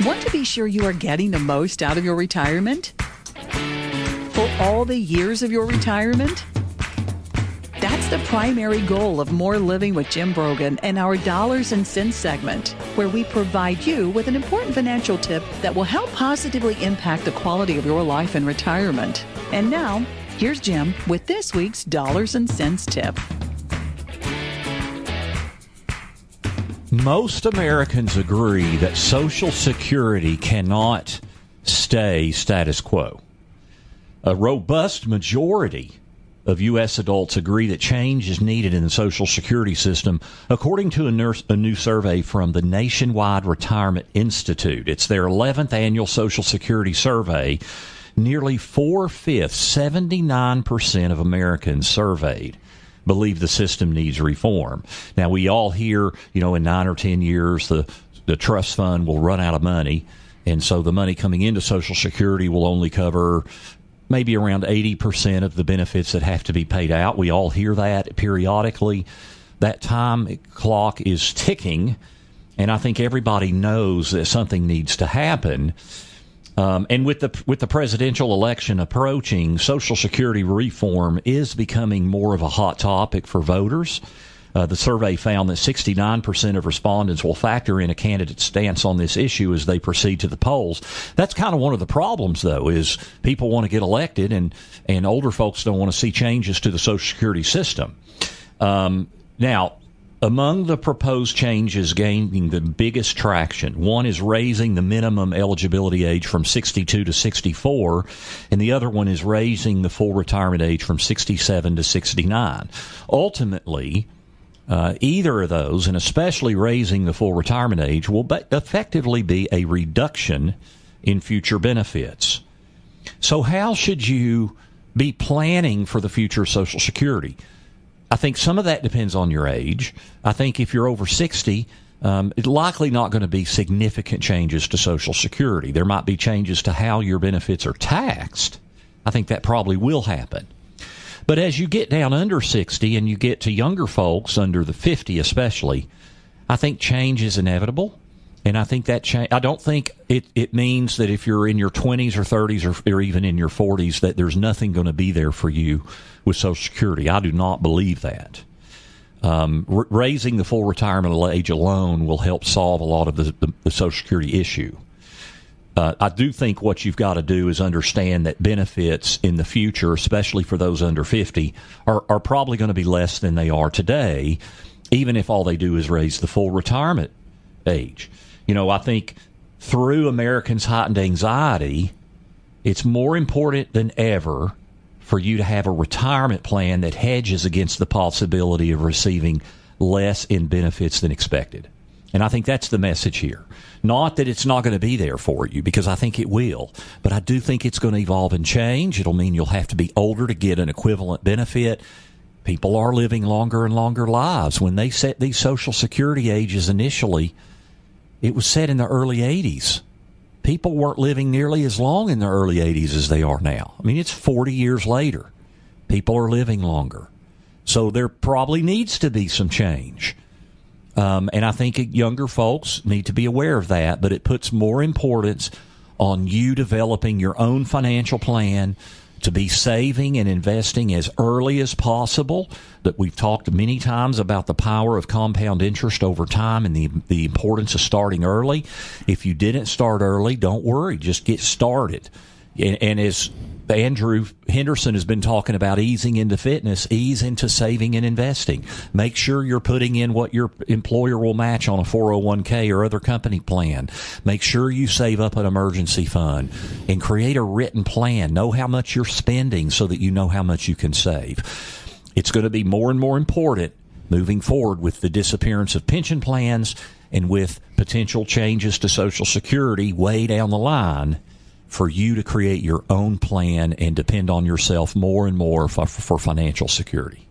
Want to be sure you are getting the most out of your retirement? For all the years of your retirement? That's the primary goal of More Living with Jim Brogan and our Dollars and Cents segment, where we provide you with an important financial tip that will help positively impact the quality of your life in retirement. And now, here's Jim with this week's Dollars and Cents tip. Most Americans agree that Social Security cannot stay status quo. A robust majority of U.S. adults agree that change is needed in the Social Security system, according to a new survey from the Nationwide Retirement Institute. It's their 11th annual Social Security survey. Nearly 4/5, 79% of Americans surveyed believe the system needs reform. Now, we all hear, in 9 or 10 years, the trust fund will run out of money, and so the money coming into Social Security will only cover maybe around 80% of the benefits that have to be paid out. We all hear that periodically. That time clock is ticking, and I think everybody knows that something needs to happen. And with the presidential election approaching, Social Security reform is becoming more of a hot topic for voters. The survey found that 69% of respondents will factor in a candidate's stance on this issue as they proceed to the polls. That's kind of one of the problems, though, is people want to get elected, and older folks don't want to see changes to the Social Security system. Now, among the proposed changes gaining the biggest traction, one is raising the minimum eligibility age from 62 to 64, and the other one is raising the full retirement age from 67 to 69. Ultimately, either of those, and especially raising the full retirement age, will effectively be a reduction in future benefits. So how should you be planning for the future of Social Security? I think some of that depends on your age. I think if you're over 60, it's likely not going to be significant changes to Social Security. There might be changes to how your benefits are taxed. I think that probably will happen. But as you get down under 60 and you get to younger folks, under the 50 especially, I think change is inevitable. And I think that change, I don't think it means that if you're in your 20s or 30s or even in your 40s that there's nothing going to be there for you with Social Security. I do not believe that. Raising the full retirement age alone will help solve a lot of the Social Security issue. I do think what you've got to do is understand that benefits in the future, especially for those under 50, are probably going to be less than they are today, even if all they do is raise the full retirement age. I think through Americans' heightened anxiety, it's more important than ever for you to have a retirement plan that hedges against the possibility of receiving less in benefits than expected. And I think that's the message here. Not that it's not going to be there for you, because I think it will. But I do think it's going to evolve and change. It'll mean you'll have to be older to get an equivalent benefit. People are living longer and longer lives. When they set these Social Security ages initially, it was set in the early 80s. People weren't living nearly as long in the early 80s as they are now. I mean, it's 40 years later. People are living longer. So there probably needs to be some change. And I think younger folks need to be aware of that, but it puts more importance on you developing your own financial plan to be saving and investing as early as possible. That we've talked many times about the power of compound interest over time and the importance of starting early. If you didn't start early, don't worry, just get started. And as Andrew Henderson has been talking about easing into fitness, ease into saving and investing. Make sure you're putting in what your employer will match on a 401k or other company plan. Make sure you save up an emergency fund and create a written plan. Know how much you're spending so that you know how much you can save. It's going to be more and more important moving forward with the disappearance of pension plans and with potential changes to Social Security way down the line, for you to create your own plan and depend on yourself more and more for financial security.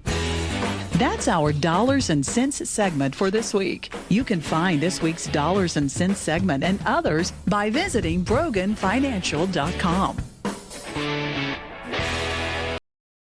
That's our Dollars and Cents segment for this week. You can find this week's Dollars and Cents segment and others by visiting BroganFinancial.com.